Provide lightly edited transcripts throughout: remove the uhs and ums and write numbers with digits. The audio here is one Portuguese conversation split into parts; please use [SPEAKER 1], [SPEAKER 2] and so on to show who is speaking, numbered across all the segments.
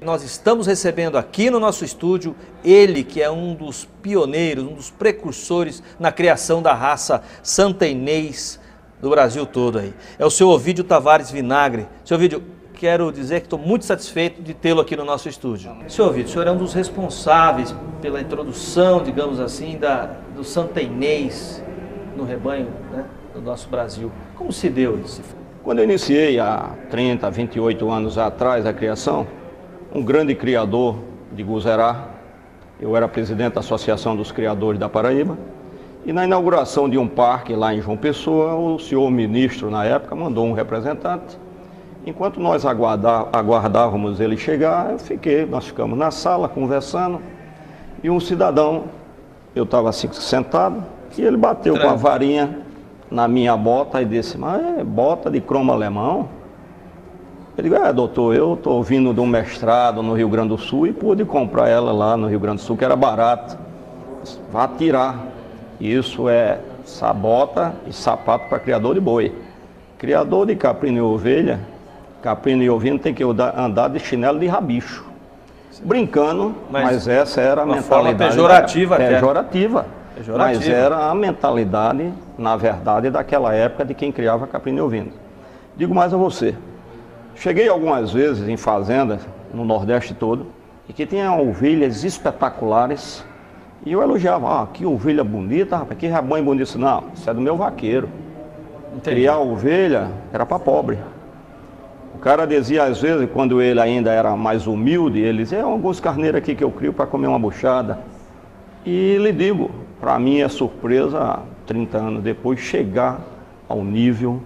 [SPEAKER 1] Nós estamos recebendo aqui no nosso estúdio ele que é um dos pioneiros, um dos precursores na criação da raça Santa Inês do Brasil todo aí. É o seu Ovídio Tavares Vinagre. Seu Ovídio, quero dizer que estou muito satisfeito de tê-lo aqui no nosso estúdio. Seu Ovídio, o senhor é um dos responsáveis pela introdução, digamos assim, do Santa Inês no rebanho, né, do nosso Brasil. Como se deu isso?
[SPEAKER 2] Quando eu iniciei há 30, 28 anos atrás a criação, um grande criador de Guzerá, eu era presidente da Associação dos Criadores da Paraíba, e na inauguração de um parque lá em João Pessoa, o senhor ministro na época mandou um representante. Enquanto nós aguardávamos ele chegar, nós ficamos na sala conversando, e um cidadão, eu estava assim sentado, e ele bateu com a varinha na minha bota e disse: mas é bota de cromo alemão? Eu digo: doutor, eu estou vindo de um mestrado no Rio Grande do Sul e pude comprar ela lá no Rio Grande do Sul, que era barato. Vá tirar. Isso é bota e sapato para criador de boi. Criador de caprino e ovelha, caprino e ovino tem que andar de chinelo de rabicho. Brincando, mas essa era a mentalidade.
[SPEAKER 1] Pejorativa até.
[SPEAKER 2] Pejorativa. Mas era a mentalidade, na verdade, daquela época de quem criava caprino e ovino. Digo mais a você. Cheguei algumas vezes em fazendas, no Nordeste todo, e que tinha ovelhas espetaculares, e eu elogiava: que ovelha bonita, rapaz, que rebanho bonito. Não, isso é do meu vaqueiro. Entendi. Criar ovelha era para pobre. O cara dizia, às vezes, quando ele ainda era mais humilde, ele dizia: alguns carneiros aqui que eu crio para comer uma buchada. E lhe digo, para mim é surpresa, 30 anos depois, chegar ao nível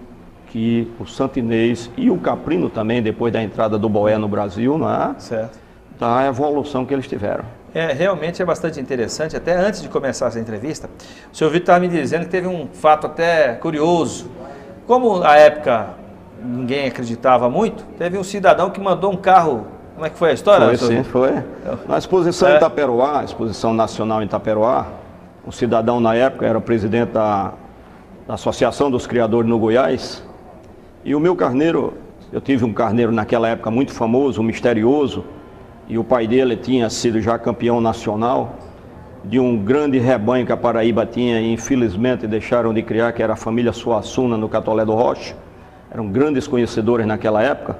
[SPEAKER 2] que o Santa Inês e o caprino também, depois da entrada do boé no Brasil, não é?
[SPEAKER 1] Certo.
[SPEAKER 2] Da evolução que eles tiveram.
[SPEAKER 1] Realmente é bastante interessante. Até antes de começar essa entrevista, o senhor Vitor estava me dizendo que teve um fato até curioso. Como na época ninguém acreditava muito, teve um cidadão que mandou um carro. Como é que foi a história?
[SPEAKER 2] Foi, sim, foi. Na exposição em Itaperoá, exposição nacional em Itaperoá, um cidadão na época era presidente da Associação dos Criadores no Goiás, e o meu carneiro, eu tive um carneiro naquela época muito famoso, misterioso, e o pai dele tinha sido já campeão nacional de um grande rebanho que a Paraíba tinha e infelizmente deixaram de criar, que era a família Suassuna no Catolé do Rocha. Eram grandes conhecedores naquela época,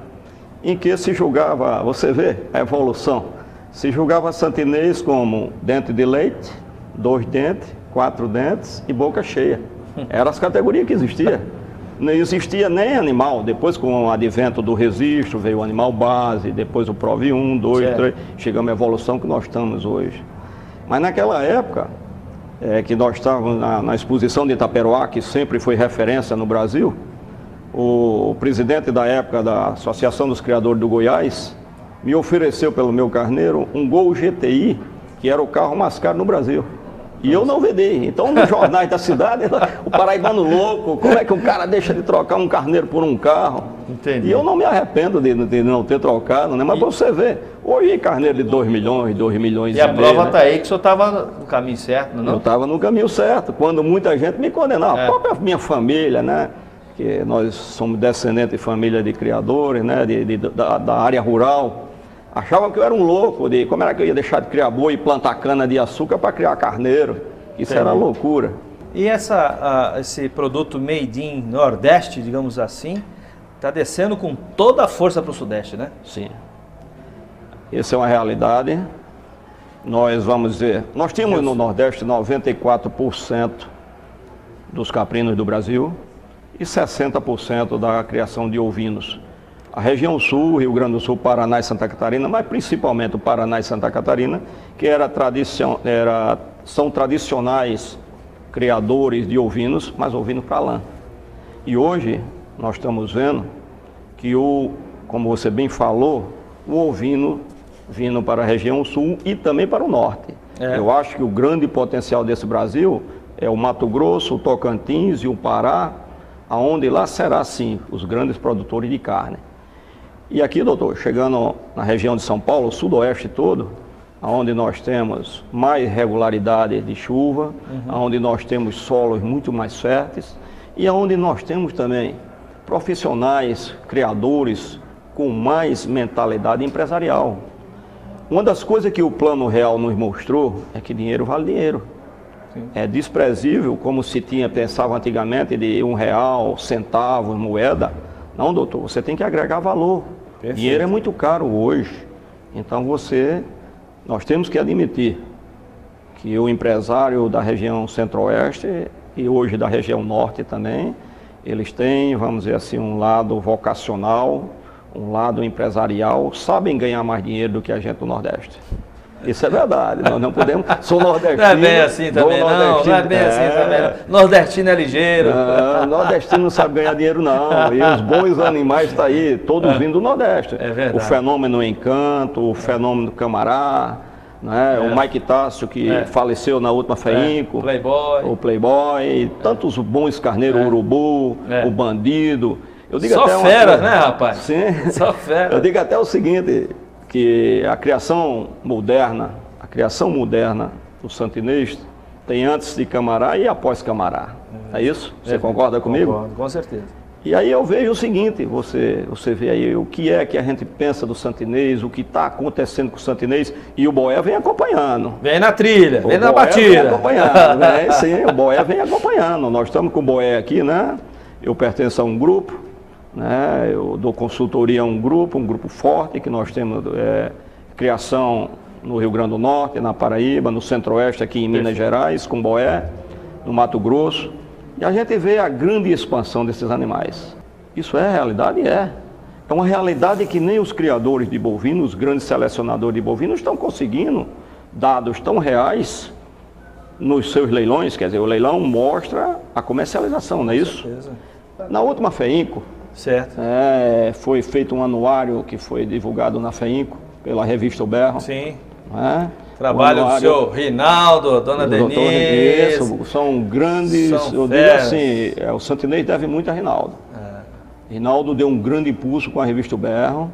[SPEAKER 2] em que se julgava, você vê a evolução, se julgava Santa Inês como dente de leite, 2 dentes, 4 dentes e boca cheia. Eram as categorias que existiam. Não existia nem animal. Depois, com o advento do registro, veio o animal base, depois o PROV 1, 2, 3, chegamos à evolução que nós estamos hoje. Mas naquela época, que nós estávamos na exposição de Itaperoá, que sempre foi referência no Brasil, o presidente da época da Associação dos Criadores do Goiás me ofereceu pelo meu carneiro um Gol GTI, que era o carro mais caro no Brasil. E eu não vendi. Então, nos jornais da cidade, o paraibano louco, como é que um cara deixa de trocar um carneiro por um carro? Entendi. E eu não me arrependo de não ter trocado, né? Mas você vê, hoje carneiro de 2 milhões, 2 milhões
[SPEAKER 1] e a prova está aí que o senhor estava no caminho certo, não?
[SPEAKER 2] Eu estava no caminho certo, quando muita gente me condenava. A própria minha família, né? Que nós somos descendentes de família de criadores, né? Da área rural. Achavam que eu era um louco, como era que eu ia deixar de criar boi e plantar cana de açúcar para criar carneiro. Isso era loucura.
[SPEAKER 1] E esse produto made in Nordeste, digamos assim, está descendo com toda a força para o Sudeste, né?
[SPEAKER 2] Sim. Essa é uma realidade. Nós vamos dizer, nós tínhamos no Nordeste 94% dos caprinos do Brasil e 60% da criação de ovinos. A região sul, Rio Grande do Sul, Paraná e Santa Catarina, mas principalmente o Paraná e Santa Catarina, que são tradicionais criadores de ovinos, mas ovinos para lã. E hoje nós estamos vendo que, como você bem falou, o ovino vindo para a região sul e também para o norte. Eu acho que o grande potencial desse Brasil é o Mato Grosso, o Tocantins e o Pará, aonde lá será sim os grandes produtores de carne. E aqui, doutor, chegando na região de São Paulo, o sudoeste todo, onde nós temos mais regularidade de chuva, onde nós temos solos muito mais férteis e onde nós temos também profissionais, criadores com mais mentalidade empresarial. Uma das coisas que o Plano Real nos mostrou é que dinheiro vale dinheiro. Sim. É desprezível, como se pensava antigamente, de R$1, centavos, moeda. Não, doutor, você tem que agregar valor. Perfeito. Dinheiro é muito caro hoje. Então nós temos que admitir que o empresário da região centro-oeste e hoje da região norte também, eles têm, vamos dizer assim, um lado vocacional, um lado empresarial, sabem ganhar mais dinheiro do que a gente do Nordeste. Isso é verdade, nós não podemos, sou nordestino. Não
[SPEAKER 1] é bem assim também, não é bem assim também. Nordestino é ligeiro.
[SPEAKER 2] Não, nordestino não sabe ganhar dinheiro não, e os bons animais estão aí, todos vindo do Nordeste.
[SPEAKER 1] É verdade.
[SPEAKER 2] O fenômeno Encanto, o fenômeno Camará, né? O Mike Tássio, que faleceu na última FEINCO, o Playboy, e tantos bons carneiros, o Urubu, o Bandido. Eu digo
[SPEAKER 1] só
[SPEAKER 2] até
[SPEAKER 1] feras, né, rapaz?
[SPEAKER 2] Sim.
[SPEAKER 1] Só feras.
[SPEAKER 2] Eu digo até o seguinte, que a criação moderna do santinês tem antes de Camará e após Camará. É isso? Você concorda comigo?
[SPEAKER 1] Concordo, com certeza.
[SPEAKER 2] E aí eu vejo o seguinte, você vê aí o que é que a gente pensa do santinês, o que está acontecendo com o santinês, e o Boé vem acompanhando.
[SPEAKER 1] Vem na trilha, vem na batida.
[SPEAKER 2] Vem acompanhando, né? Sim, o Boé vem acompanhando. Nós estamos com o Boé aqui, né? Eu pertenço a um grupo, né? Eu dou consultoria a um grupo forte, que nós temos criação no Rio Grande do Norte, na Paraíba, no Centro-Oeste, aqui em Minas Gerais, com Boé, no Mato Grosso. E a gente vê a grande expansão desses animais. Isso é realidade? É. É uma realidade que nem os criadores de bovinos, os grandes selecionadores de bovinos, estão conseguindo dados tão reais nos seus leilões. Quer dizer, o leilão mostra a comercialização, não é isso? Com certeza. Na última FEINCO,
[SPEAKER 1] certo.
[SPEAKER 2] Foi feito um anuário que foi divulgado na FEINCO, pela revista O Berro.
[SPEAKER 1] Sim. Trabalho do senhor Rinaldo, dona Denise.
[SPEAKER 2] São grandes, eu digo assim, o santinês deve muito a Rinaldo. Rinaldo deu um grande impulso com a revista O Berro.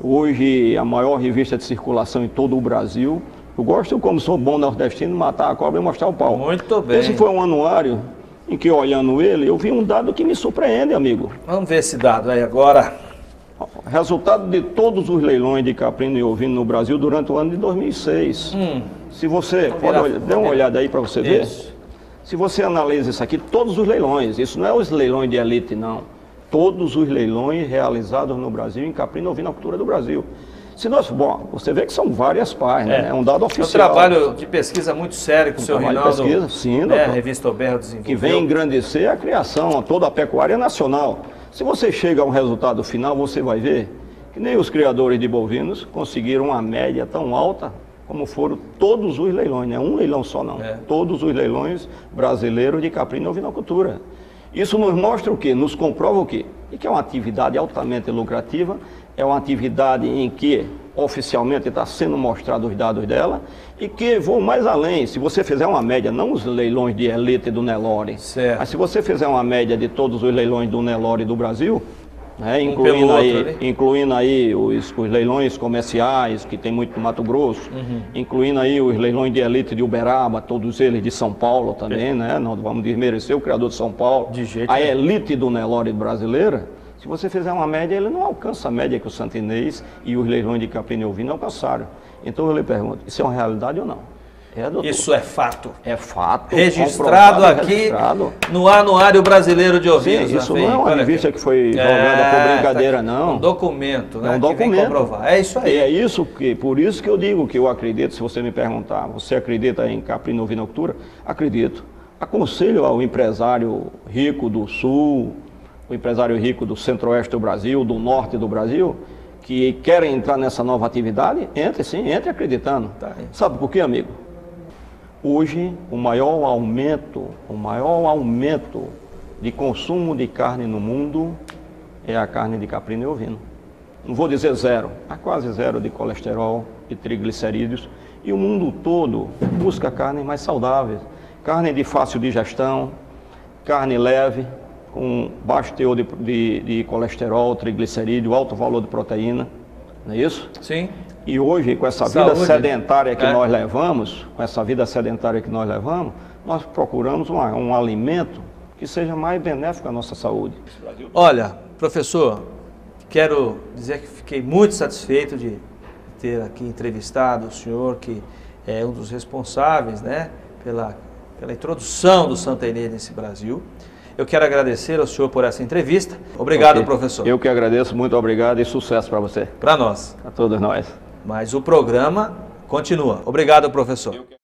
[SPEAKER 2] Hoje, a maior revista de circulação em todo o Brasil. Eu gosto, como sou bom nordestino, matar a cobra e mostrar o pau.
[SPEAKER 1] Muito bem.
[SPEAKER 2] Esse foi um anuário em que, olhando ele, eu vi um dado que me surpreende, amigo.
[SPEAKER 1] Vamos ver esse dado aí agora.
[SPEAKER 2] Resultado de todos os leilões de caprino e ovino no Brasil durante o ano de 2006. Se você dê uma olhada aí para você ver. Se você analisa isso aqui, todos os leilões, isso não é os leilões de elite, não. Todos os leilões realizados no Brasil em caprino e ovinocultura do Brasil. Você vê que são várias páginas, né? É um dado oficial.
[SPEAKER 1] É um trabalho de pesquisa muito sério que o senhor Rinaldo,
[SPEAKER 2] sim, doutor,
[SPEAKER 1] a revista O Berro desenvolveu.
[SPEAKER 2] Que vem engrandecer a criação, toda a pecuária nacional. Se você chega a um resultado final, você vai ver que nem os criadores de bovinos conseguiram uma média tão alta como foram todos os leilões, não é um leilão só não, todos os leilões brasileiros de caprino e ovinocultura. Isso nos mostra o quê? Nos comprova o quê? E que é uma atividade altamente lucrativa, é uma atividade em que oficialmente está sendo mostrado os dados dela e que vou mais além. Se você fizer uma média, não os leilões de elite do Nelore, mas se você fizer uma média de todos os leilões do Nelore do Brasil, né, incluindo aí os leilões comerciais, que tem muito no Mato Grosso, incluindo aí os leilões de elite de Uberaba, todos eles de São Paulo também, né? Não vamos desmerecer o criador de São Paulo, a elite do Nelore brasileira. Se você fizer uma média, ele não alcança a média que o santinês e os leilões de caprino e ovino alcançaram. Então eu lhe pergunto, isso é uma realidade ou não? Doutor?
[SPEAKER 1] Isso é fato.
[SPEAKER 2] É fato.
[SPEAKER 1] Registrado aqui no Anuário Brasileiro de Ovinos.
[SPEAKER 2] Sim, isso não é uma revista que foi jogada por brincadeira, não.
[SPEAKER 1] Um documento, né?
[SPEAKER 2] É um documento.
[SPEAKER 1] Que vem comprovar. É isso aí.
[SPEAKER 2] E é isso por isso que eu digo que eu acredito, se você me perguntar, você acredita em caprino e ovinocultura? Acredito. Aconselho ao empresário rico do Sul, o empresário rico do Centro-Oeste do Brasil, do Norte do Brasil, que querem entrar nessa nova atividade, entre acreditando. Sabe por quê, amigo? Hoje, o maior aumento de consumo de carne no mundo é a carne de caprino e ovino. Não vou dizer zero, mas quase zero de colesterol, de triglicerídeos. E o mundo todo busca carnes mais saudáveis. Carne de fácil digestão, carne leve, com baixo teor de colesterol, triglicerídeo, alto valor de proteína, não é isso?
[SPEAKER 1] Sim.
[SPEAKER 2] E hoje, com essa vida sedentária que nós levamos, nós procuramos um alimento que seja mais benéfico à nossa saúde.
[SPEAKER 1] Olha, professor, quero dizer que fiquei muito satisfeito de ter aqui entrevistado o senhor, que é um dos responsáveis, né, pela introdução do Santa Inês nesse Brasil. Eu quero agradecer ao senhor por essa entrevista. Obrigado, professor.
[SPEAKER 2] Eu que agradeço, muito obrigado e sucesso para você.
[SPEAKER 1] Para nós.
[SPEAKER 2] Para todos nós.
[SPEAKER 1] Mas o programa continua. Obrigado, professor.